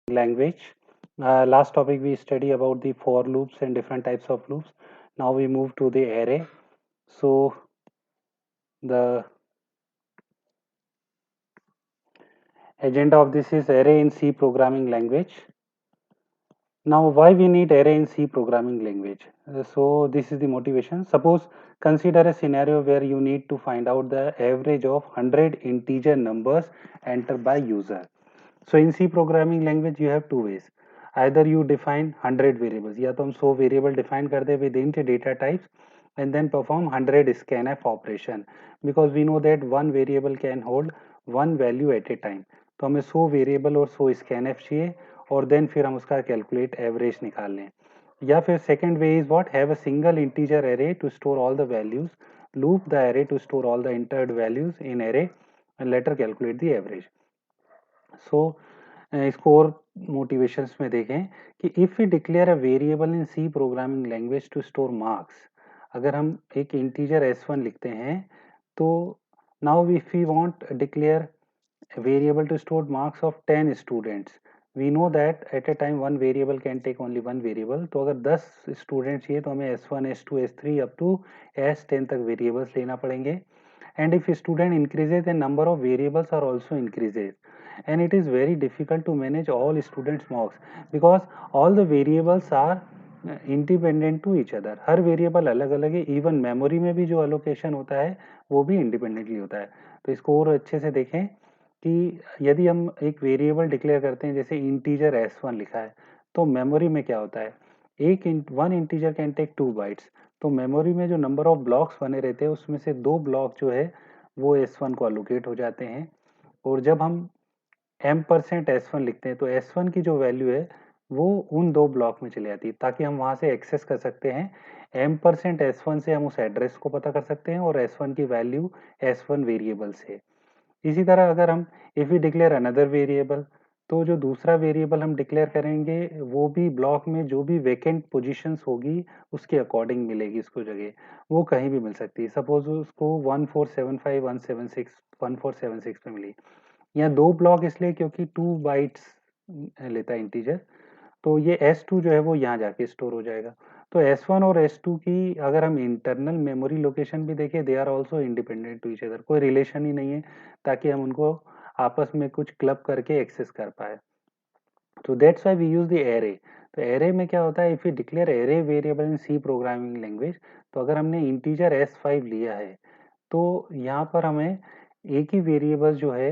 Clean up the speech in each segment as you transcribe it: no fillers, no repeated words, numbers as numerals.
language. Last topic we study about the for loops and different types of loops. Now we move to the array. So the agenda of this is array in C programming language. Now why we need array in C programming language? So this is the motivation. Suppose consider a scenario where you need to find out the average of 100 integer numbers entered by user. So in C programming language you have two ways. Either you define 100 variables या तो हम 100 variable define कर दे with int data types and then perform 100 scanf operation because we know that one variable can hold one value at a time. तो हमें 100 variable और 100 scanf चाहिए और then फिर हम उसका कैलकुलेट एवरेज निकाल लें. या फिर second way is what have a single integer array to store all the values, loop the array to store all the entered values in array and later calculate the average. So इसको और motivations में देखें कि if you declare a variable in C programming language to store marks, अगर हम एक integer s1 लिखते हैं तो now if we want declare variable to store marks of 10 students, we know that at a time one variable can take only one variable. तो अगर 10 student चाहिए तो हमें s1 s2 s3 up to s10 तक variables लेना पड़ेंगे. and if student increases the number of variables are also increases and it is very difficult to manage all students marks because all the variables are independent to each other. हर variable अलग अलग है. Even memory में भी जो allocation होता है वो भी इंडिपेंडेंटली होता है. तो इसको और अच्छे से देखें कि यदि हम एक वेरिएबल डिक्लेयर करते हैं जैसे इंटीजर s1 लिखा है तो मेमोरी में क्या होता है, one integer can take 2 bytes. तो मेमोरी में जो नंबर ऑफ ब्लॉक्स बने रहते हैं उसमें से 2 ब्लॉक जो है वो s1 को अलोकेट हो जाते हैं. और जब हम m%s1 लिखते हैं तो s1 की जो वैल्यू है वो उन 2 ब्लॉक में चली जाती है ताकि हम वहां से एक्सेस कर सकते हैं. m%s1 से हम उस एड्रेस को पता कर सकते हैं और s1 की वैल्यू s1 वेरिएबल से. इसी तरह अगर हम if we declare another variable तो जो दूसरा वेरिएबल हम डिक्लेयर करेंगे वो भी ब्लॉक में जो भी वैकेंट पोजीशंस होगी उसके अकॉर्डिंग मिलेगी इसको जगह, वो कहीं भी मिल सकती है. सपोज उसको 1475 176 1476 पे मिली. यहाँ 2 ब्लॉक इसलिए क्योंकि 2 बाइट्स लेता है इंटीजर, तो ये S2 जो है वो यहाँ जाके स्टोर हो जाएगा. तो S1 और S2 की अगर हम इंटरनल मेमोरी लोकेशन भी देखें they are also independent to each other. कोई रिलेशन ही नहीं है ताकि हम उनको आपस में कुछ क्लब करके एक्सेस कर पाए. तो that's why we use the array. तो एरे में क्या होता है, if you declare array variable in C programming language, तो अगर हमने इंटीजर S5 लिया है तो यहाँ पर हमें एक ही वेरिएबल जो है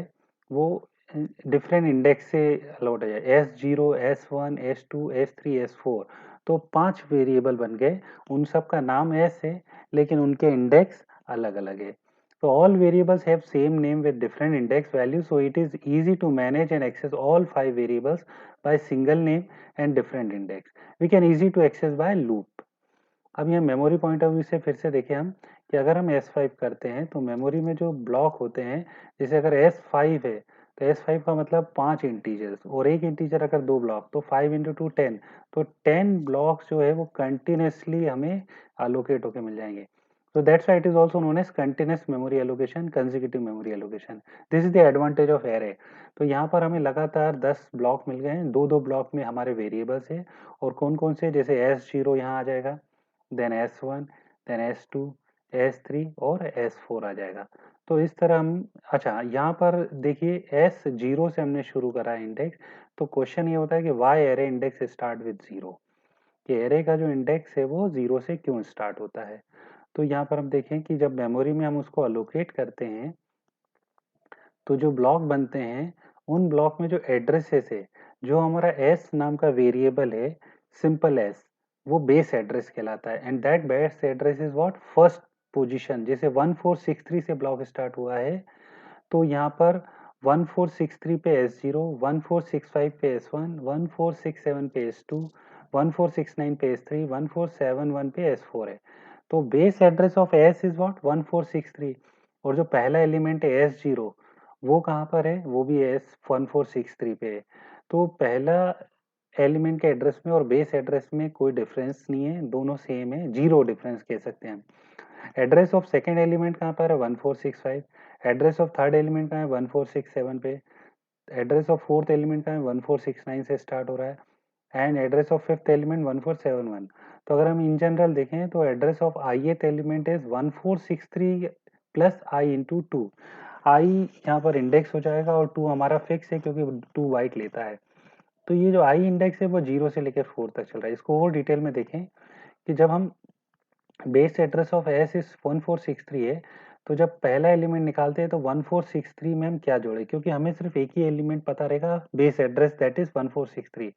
वो डिफरेंट इंडेक्स से अलॉट हो जाए. S0 S1 S2 S3 S4, तो 5 वेरिएबल बन गए. उन सब का नाम S है लेकिन उनके इंडेक्स अलग अलग है. So all variables have same name with different index values, so it is easy to manage and access all 5 variables by single name and different index. We can easy to access by loop. अब यहाँ memory point of view से फिर से देखें हम कि अगर हम S5 करते हैं तो मेमोरी में जो ब्लॉक होते हैं, जैसे अगर S5 है तो S5 का मतलब 5 इंटीजर्स और एक इंटीजर अगर 2 ब्लॉक तो 5 इंटू 2 10, तो 10 ब्लॉक्स जो है वो कंटिन्यूसली हमें अलोकेट होके मिल जाएंगे. So that's why it is also known as continuous memory allocation, consecutive memory allocation. This is the advantage of array. तो यहाँ पर हमें लगातार 10 ब्लॉक मिल गए हैं. 2-2 ब्लॉक में हमारे वेरिएबल्स है और कौन कौन से, जैसे S0 यहाँ आ जाएगा, then S1, then S2, S3 और S4 आ जाएगा. तो इस तरह हम, अच्छा यहाँ पर देखिए S0 से हमने शुरू करा इंडेक्स. तो क्वेश्चन ये होता है कि why array index start with 0, कि एरे का जो इंडेक्स है वो 0 से क्यों स्टार्ट होता है. तो यहाँ पर हम देखें कि जब मेमोरी में हम उसको अलोकेट करते हैं तो जो ब्लॉक बनते हैं उन ब्लॉक में जो एड्रेसेस है, जो हमारा s नाम का वेरिएबल है, सिंपल s, वो बेस एड्रेस कहलाता है. And that base address is what, first position. जैसे 1463 से ब्लॉक स्टार्ट हुआ है तो यहाँ पर 1463 पे S0, 1465 पे S1, 1467 पे S2, 1469 पे S3, 1471 पे S4 है. तो base address of S is what 1463 और जो पहला एलिमेंट है S0 वो कहाँ पर है, वो भी S 1463 पे है. तो पहला एलिमेंट के एड्रेस में और बेस एड्रेस में कोई डिफरेंस नहीं है, दोनों सेम है, जीरो डिफरेंस कह सकते हैं. एड्रेस ऑफ सेकेंड एलिमेंट कहाँ पर है 1465, एड्रेस ऑफ थर्ड एलिमेंट कहाँ है 1467 पे. एड्रेस ऑफ फोर्थ एलिमेंट का 1469 से स्टार्ट हो रहा है and address of fifth element 1471। तो अगर हम इन जनरल देखें तो address of ith element is 1463 plus I into two. I यहाँ पर इंडेक्स हो जाएगा और टू हमारा फिक्स है क्योंकि टू बाइट लेता है। तो ये जो आई इंडेक्स है वो 0 से लेकर 4 तक चल रहा है। इसको और डिटेल में देखें कि जब हम base address of S is 1463 है, तो जब पहला एलिमेंट निकालते हैं तो 1463 में हम क्या जोड़े, क्योंकि हमें सिर्फ एक ही एलिमेंट पता रहेगा बेस एड्रेस दैट इज 1463,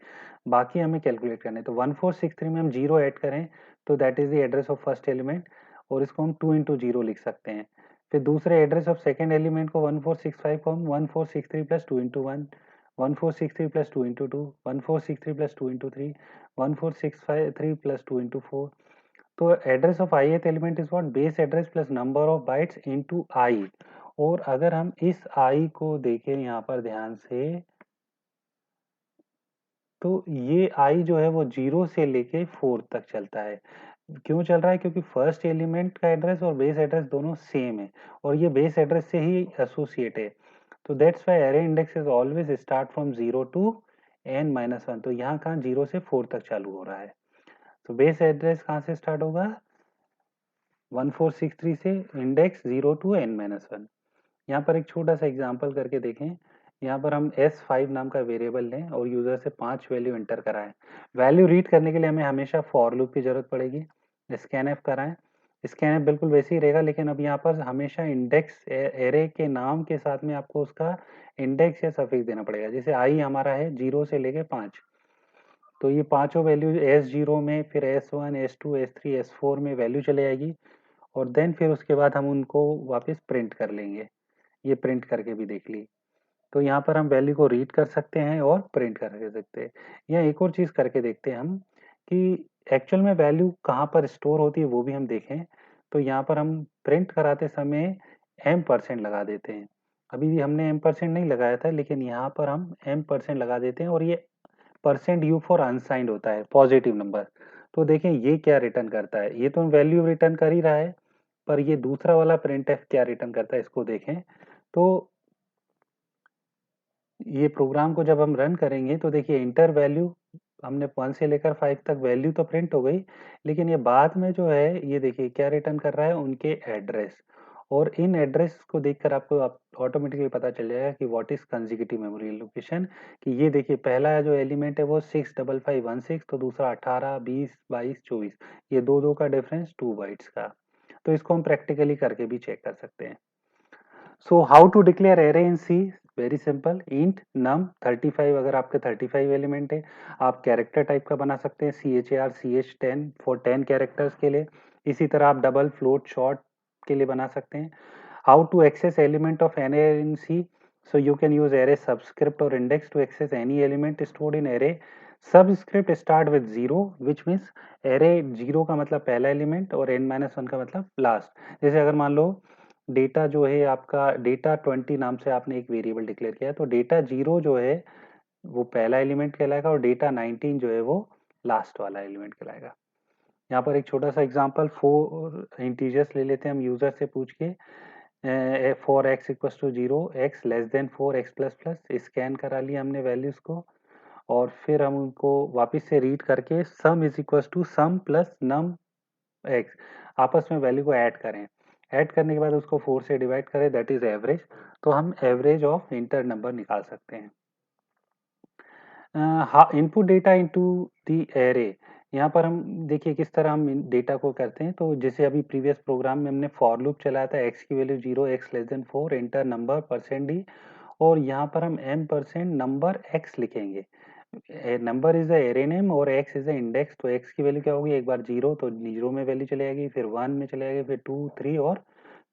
बाकी हमें कैलकुलेट करने। तो 1463 में हम जीरो ऐड करें तो that is the address of first element और इसको हम 2 इंटू जीरो लिख सकते हैं। फिर दूसरे एड्रेस ऑफ सेकेंड एलिमेंट को 1465 को हम 1463 plus two into one, 1463 plus two into two, 1463 plus two into three, 1463 plus two into four. तो address of ith element is what, base address plus number of bytes into I. और अगर हम इस आई को देखें यहाँ पर ध्यान से, तो ये आई जो है वो 0 से लेके 4 तक चलता है। क्यों चल रहा है, क्योंकि फर्स्ट एलिमेंट का एड्रेस और बेस एड्रेस दोनों सेम है और ये बेस एड्रेस से ही एसोसिएट है। तो that's why array index is always start from 0 to n-1। तो यहाँ कहाँ 0 से 4 तक चालू हो रहा है। तो बेस एड्रेस कहाँ से स्टार्ट होगा, 1463 से, इंडेक्स 0 टू n-1। यहाँ पर एक छोटा सा एग्जांपल करके देखें। यहाँ पर हम s5 नाम का वेरिएबल लें और यूजर से 5 वैल्यू एंटर कराएं। वैल्यू रीड करने के लिए हमें हमेशा फॉर लूप की जरूरत पड़ेगी। स्कैनएफ कराएं, स्कैनएफ बिल्कुल वैसे ही रहेगा, लेकिन अब यहाँ पर हमेशा इंडेक्स एरे के नाम के साथ में आपको उसका इंडेक्स या सफिक्स देना पड़ेगा। जैसे आई हमारा है 0 से लेके 5, तो ये पांचों वैल्यू S0 में, फिर S1, S2, S3, S4 में वैल्यू चले आएगी और देन फिर उसके बाद हम उनको वापस प्रिंट कर लेंगे। ये प्रिंट करके भी देख ली। तो यहाँ पर हम वैल्यू को रीड कर सकते हैं और प्रिंट कर सकते हैं। या एक और चीज करके देखते हैं हम कि एक्चुअल में वैल्यू कहाँ पर स्टोर होती है वो भी हम देखें। तो यहाँ पर हम प्रिंट कराते समय m% लगा देते हैं। अभी भी हमने m% नहीं लगाया था, लेकिन यहाँ पर हम m% लगा देते हैं और ये परसेंट यू फॉर अनसाइंड होता है, पॉजिटिव नंबर। तो देखें ये क्या रिटर्न करता है, ये तो वैल्यू रिटर्न कर ही रहा है, पर ये दूसरा वाला प्रिंट एफ क्या रिटर्न करता है इसको देखें। तो ये प्रोग्राम को जब हम रन करेंगे तो देखिए इंटर वैल्यू, हमने 1 से लेकर 5 तक वैल्यू तो प्रिंट हो गई, लेकिन ये बाद में जो है ये देखिए क्या रिटर्न कर रहा है, उनके एड्रेस। और इन एड्रेस को देखकर आपको ऑटोमेटिकली पता चल जाएगा कि what is consecutive memory location. कि ये देखिए पहला जो एलिमेंट है वो 65516, तो दूसरा 18, 20, 22, 24, ये दो दो का डिफरेंस 2 बाइट्स का। तो इसको हम प्रैक्टिकली करके भी चेक कर सकते हैं। So how to declare array in C, very simple, int num 35। अगर आपके 35 एलिमेंट है, आप कैरेक्टर टाइप का बना सकते हैं, CHAR CH10 फॉर 10 कैरेक्टर्स के लिए। इसी तरह आप डबल फ्लोट शॉर्ट के लिए बना सकते हैं। How to access element of an array in C, so you can use array subscript or index to access any element stored in array. Subscript start with 0, which means array 0 का मतलब पहला element और n-1 का मतलब last. जैसे अगर मान लो data जो है आपका, डेटा 20 नाम से आपने एक वेरिएबल डिक्लेयर किया, तो डेटा 0 जो है वो पहला एलिमेंट कहलाएगा और डेटा 19 जो है वो लास्ट वाला एलिमेंट कहलाएगा। यहाँ पर एक छोटा सा एग्जांपल 4 इंटीजर्स ले लेते हैं हम यूजर से पूछ के। For x equal to 0, x less than 4, x plus plus, scan करा लिया हमने वैल्यूज को और फिर हम उनको वापस से रीड करके sum is equal to sum plus num x, आपस में वैल्यू को ऐड करें। ऐड करने के बाद उसको 4 से डिवाइड करें, दैट इज एवरेज। तो हम एवरेज ऑफ इंटर नंबर निकाल सकते हैं। Input data into the array, यहाँ पर हम देखिए किस तरह हम डेटा को करते हैं। तो जैसे अभी प्रीवियस प्रोग्राम में हमने फॉर लूप चलाया था, एक्स की value 0, x less than 4, enter number %d, और यहाँ पर हम m% नंबर x लिखेंगे। Number is the array name और x इज द इंडेक्स। तो x की वैल्यू क्या होगी, एक बार 0 तो 0 में वैल्यू चली जाएगी, फिर 1 में चली जाएगी, फिर 2, 3 और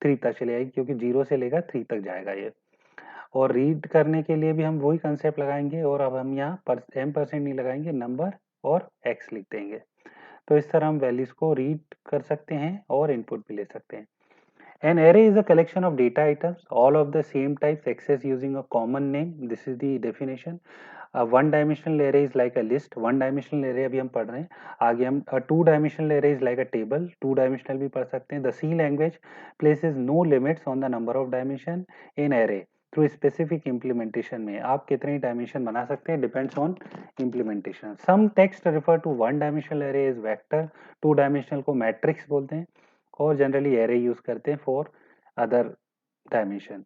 3 तक चली जाएगी, क्योंकि 0 से लेकर 3 तक जाएगा ये। और रीड करने के लिए भी हम वही कंसेप्ट लगाएंगे और अब हम यहाँ पर m% नहीं लगाएंगे, नंबर और x लिख देंगे। तो इस तरह हम वैल्यूज को रीड कर सकते हैं और इनपुट भी ले सकते हैं। An array is a collection of data items, all of the same types accessed using a common name. This is the definition. A one-dimensional array is like a list. One-dimensional array अभी हम पढ़ रहे हैं, आगे हम two-dimensional array is like a table. Two-dimensional भी पढ़ सकते हैं. The C language places no limits on the number of dimension in array. Through specific implementation में आप कितने डायमेंशन बना सकते हैं, depends on implementation. Some text refer to one dimensional array is vector, two dimensional को matrix बोलते हैं, और जनरली एरे यूज करते हैं for other dimension.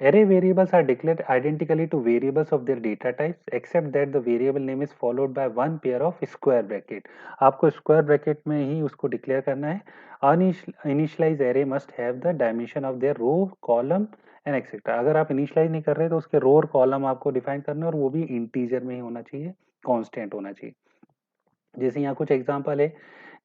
Array variables are declared identically to variables of their data types except that the variable name is followed by one pair of square bracket. आपको square bracket में ही उसको declare करना है. Initialize array must have the dimension of their row, column and etc. अगर आप initialize नहीं कर रहे तो उसके row और column आपको define करना है और वो भी integer में ही होना चाहिए, constant होना चाहिए. जैसे यहाँ कुछ एग्जांपल है,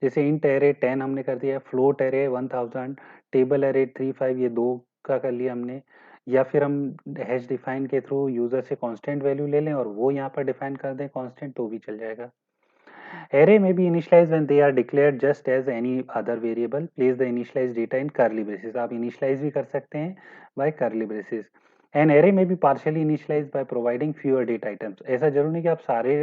जैसे इंट एरे 10 हमने कर दिया, फ्लोट एरे 1000, टेबल एरे 35, ये दो का कर लिया हमने. या फिर हम हैश डिफाइन के थ्रू यूजर से कांस्टेंट वैल्यू ले लें और वो यहाँ पर डिफाइन कर दें कांस्टेंट, तो भी चल जाएगा. Array may be initialized when they are declared just as any other variable. Place the initialized data in curly braces. आप initialize भी कर सकते हैं by curly braces. An array may be partially initialized by providing fewer data items. ऐसा जरूर नहीं कि आप सारे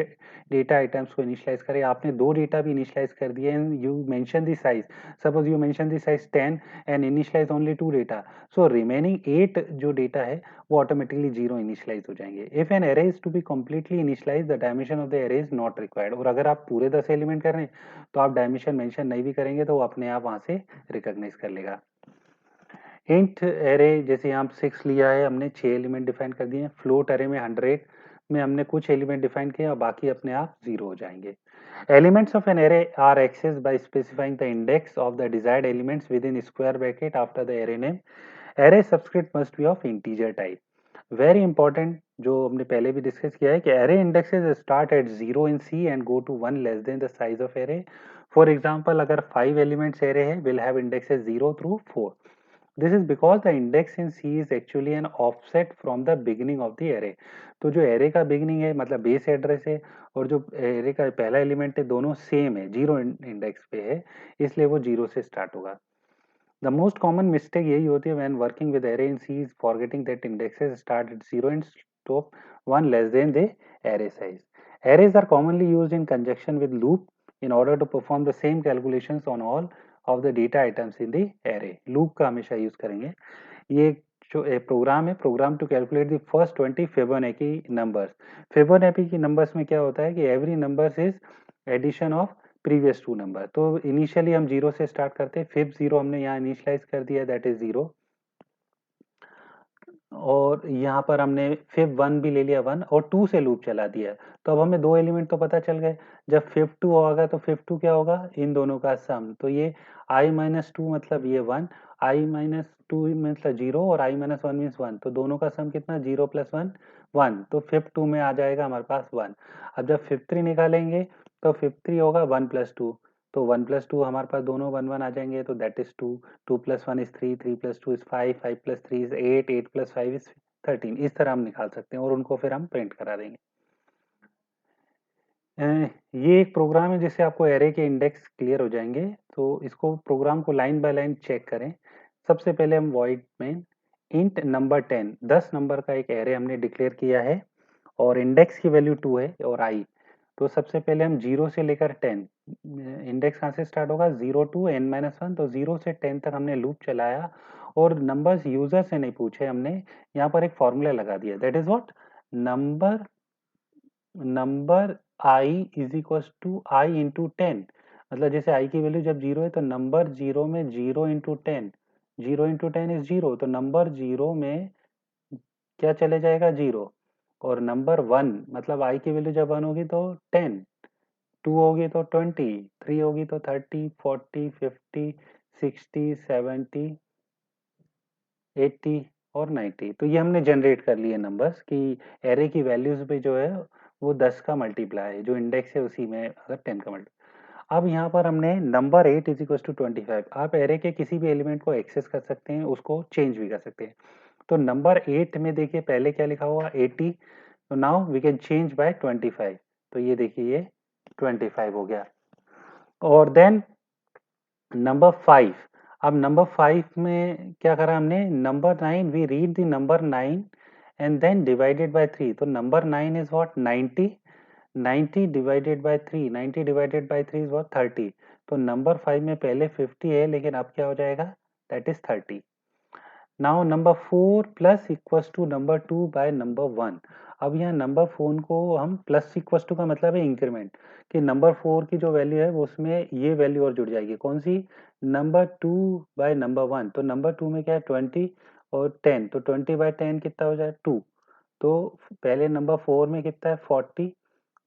डेटा आइटम्स को इनिशियलाइज करें. आपने दो डेटा भी इनिशियलाइज कर दिए and you mention the size. Suppose you mention the size 10 and initialize only 2 data, so remaining 8 जो डेटा है वो ऑटोमेटिकली 0 इनिशियलाइज हो जाएंगे. If an array is to be completely initialize the dimension of the array is not required. और अगर आप पूरे 10 element कर रहे हैं तो आप डायमेंशन मेंशन नहीं भी करेंगे तो वो अपने आप वहां से रिकॉग्नाइज कर लेगा. इंट एरे जैसे यहाँ 6 लिया है हमने, 6 एलिमेंट डिफाइन कर दिए. फ्लोट एरे में 100 में हमने कुछ एलिमेंट डिफाइन किए और बाकी अपने आप 0 हो जाएंगे. Elements of an array are accessed by specifying the index of the desired elements within square bracket after the array name. Array subscript must be of integer type. Very important, जो हमने पहले भी डिस्कस किया है कि array indexes start at 0 in C and go to 1 less than the size of array. For example, अगर 5 elements array है, will have indexes 0 through 4. This is because the index in C is actually an offset from the beginning of the array. तो जो array का beginning है मतलब base address है और जो array का पहला एलिमेंट है दोनों सेम है, 0 इंडेक्स पे है, इसलिए वो 0 से स्टार्ट होगा. The most common mistake यही होती है when working with array in C is forgetting that indexes start at 0 and stop 1 less than the array size. Arrays are commonly used in conjunction with loop in order to perform the same calculations on all of the data items in the array. loop का हमेशा use करेंगे. ये जो program है, program to calculate the first 20 Fibonacci numbers. Fibonacci numbers में क्या होता है कि every numbers is addition of previous 2 number. तो इनिशियली हम 0 से स्टार्ट करते हैं, फिर 0 हमने यहाँ इनिशियलाइज कर दिया, दैट इज 0. और यहाँ पर हमने फिर 1 भी ले लिया, 1 और 2 से लूप चला दिया. तो अब हमें दो एलिमेंट तो पता चल गए. जब 52 होगा तो 52 क्या होगा, इन दोनों का सम. तो ये i माइनस 2 मतलब ये 1, i माइनस 2 मतलब 0 और i माइनस 1 मीन्स 1. तो दोनों का सम कितना, 0 प्लस 1 1. तो 52 में आ जाएगा हमारे पास 1. अब जब 53 निकालेंगे तो 53 होगा 1 प्लस 2. तो 1 प्लस 2 हमारे पास दोनों 1 1 आ जाएंगे, तो that is 2. 2 plus 1 is 3, 3 plus 2 is 5, 5 plus 3 is 8, 8 plus 5 is 13. इस तरह हम निकाल सकते हैं और उनको फिर हम प्रिंट करा देंगे. ये एक प्रोग्राम है जिससे आपको एरे के इंडेक्स क्लियर हो जाएंगे. तो इसको प्रोग्राम को लाइन बाय लाइन चेक करें. सबसे पहले हम वॉइड में इंट नंबर 10 नंबर का एक एरे हमने डिक्लेयर किया है और इंडेक्स की वैल्यू 2 है और आई. तो सबसे पहले हम 0 से लेकर 10, इंडेक्स कहाँ से स्टार्ट होगा, 0 टू n माइनस 1. तो 0 से 10 तक हमने लूप चलाया और नंबर्स यूजर से नहीं पूछे हमने, यहाँ पर एक फॉर्मूला लगा दिया, that is what, number i is equal to i into 10. मतलब जैसे i की वैल्यू जब 0 है तो नंबर 0 में 0 इंटू 10, 0 इंटू 10 इज 0. तो नंबर 0 में क्या चले जाएगा, 0. और नंबर 1 मतलब i की वैल्यू जब 1 होगी तो 10, 2 होगी तो 20, 3 होगी तो 30, 40, 50, 60, 70, 80 और 90. तो ये हमने जनरेट कर लिए नंबर्स कि एरे की वैल्यूज पे जो है वो 10 का मल्टीप्लाई है, जो इंडेक्स है उसी में अगर 10 का मल्टीप्लाई. अब यहाँ पर हमने नंबर 8 इज इक्वल टू 25. आप एरे के किसी भी एलिमेंट को एक्सेस कर सकते हैं, उसको चेंज भी कर सकते हैं. तो नंबर 8 में देखिए पहले क्या लिखा हुआ, 80. तो now we can change by 25. तो ये देखिए ये 25 हो गया. और देन नंबर 5. अब नंबर 5 में क्या करा हमने, number 9, we read the number 9 and then divided by 3. तो number 9 is what, 90. 90 divided by 3, 90 divided by 3 is what, 30. तो नंबर 5 में पहले 50 है लेकिन अब क्या हो जाएगा, that is 30. Now number 4 plus equals to number 2 by number 1। अब यहाँ नंबर 4 को हम प्लस इक्वल्स टू का मतलब है इंक्रीमेंट, कि नंबर 4 की जो वैल्यू है वो उसमें ये वैल्यू और जुड़ जाएगी, कौन सी, नंबर 2 बाय नंबर 1। तो नंबर 2 में क्या है 20 और 10, तो 20 बाय 10 कितना हो जाए 2। तो पहले नंबर 4 में कितना है 40,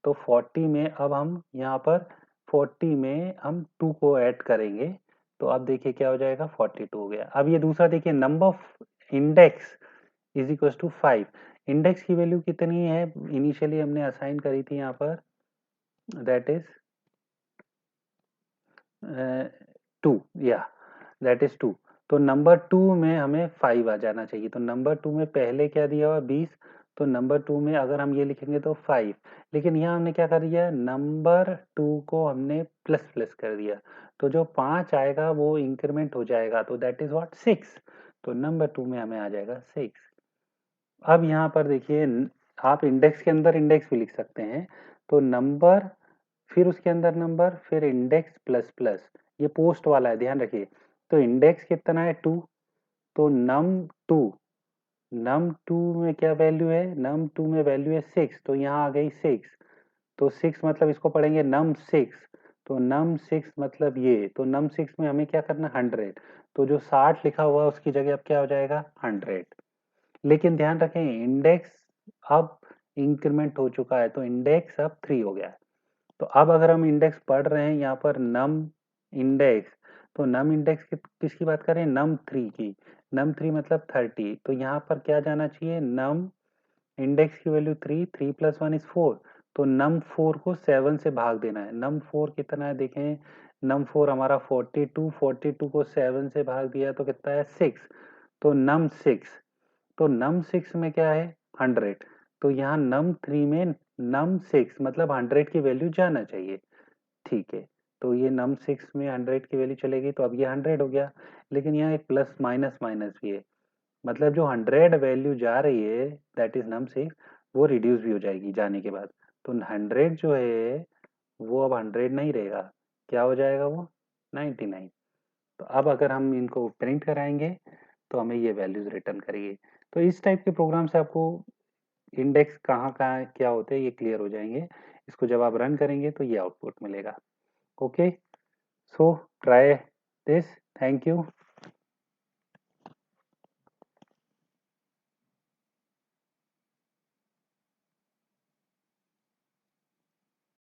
तो 40 में अब हम यहाँ पर 40 में हम 2 को ऐड करेंगे, तो अब देखिए क्या हो जाएगा 42 हो गया। अब ये दूसरा देखिए, number index is equal to 5। Index की वैल्यू कितनी है, इनिशियली हमने असाइन करी थी यहाँ पर, दैट इज 2, या दैट इज 2। तो नंबर 2 में हमें 5 आ जाना चाहिए, तो नंबर 2 में पहले क्या दिया हुआ 20, तो नंबर 2 में अगर हम ये लिखेंगे तो 5, लेकिन यहाँ हमने क्या कर दिया, नंबर 2 को हमने प्लस प्लस कर दिया, तो जो 5 आएगा वो इंक्रीमेंट हो जाएगा, तो दैट इज व्हाट 6। तो नंबर 2 में हमें आ जाएगा 6। अब यहाँ पर देखिए, आप इंडेक्स के अंदर इंडेक्स भी लिख सकते हैं, तो नंबर, फिर उसके अंदर नंबर, फिर इंडेक्स प्लस प्लस, ये पोस्ट वाला है ध्यान रखिए। तो इंडेक्स कितना है 2, तो नम टू में क्या वैल्यू है, नम 2 में वैल्यू है 6, तो यहाँ आ गई 6। तो 6 मतलब इसको पढ़ेंगे नम 6, तो नम 6 मतलब ये, तो नम 6 में हमें क्या करना 100, तो जो 60 लिखा हुआ है उसकी जगह अब क्या हो जाएगा 100। लेकिन ध्यान रखें इंडेक्स अब इंक्रीमेंट हो चुका है, तो इंडेक्स अब 3 हो गया है। तो अब अगर हम इंडेक्स पढ़ रहे हैं यहाँ पर नम इंडेक्स, तो नम इंडेक्स किसकी बात कर रहे हैं, नम 3 की। नम 3 मतलब 30, तो यहाँ पर क्या जाना चाहिए, नम इंडेक्स की वैल्यू 3, 3 प्लस 1 इज 4, तो नम 4 को 7 से भाग देना है। नम 4 कितना है देखें, नम 4 हमारा 42, 42 को 7 से भाग दिया तो कितना है 6, तो नम 6, तो नम 6 में क्या है 100, तो यहाँ नम 3 में नम 6 मतलब 100 की वैल्यू जाना चाहिए, ठीक है। तो ये नम 6 में 100 की वैल्यू चलेगी, तो अब ये 100 हो गया, लेकिन यहाँ एक प्लस माइनस माइनस भी है, मतलब जो 100 वैल्यू जा रही है दैट इज नम 6, वो रिड्यूस भी हो जाएगी जाने के बाद, तो 100 जो है वो अब 100 नहीं रहेगा, क्या हो जाएगा वो 99। तो अब अगर हम इनको प्रिंट कराएंगे तो हमें ये वैल्यूज रिटर्न करिए। तो इस टाइप के प्रोग्राम से आपको इंडेक्स कहाँ कहाँ क्या होते हैं ये क्लियर हो जाएंगे। इसको जब आप रन करेंगे तो ये आउटपुट मिलेगा। Okay, so try this, thank you.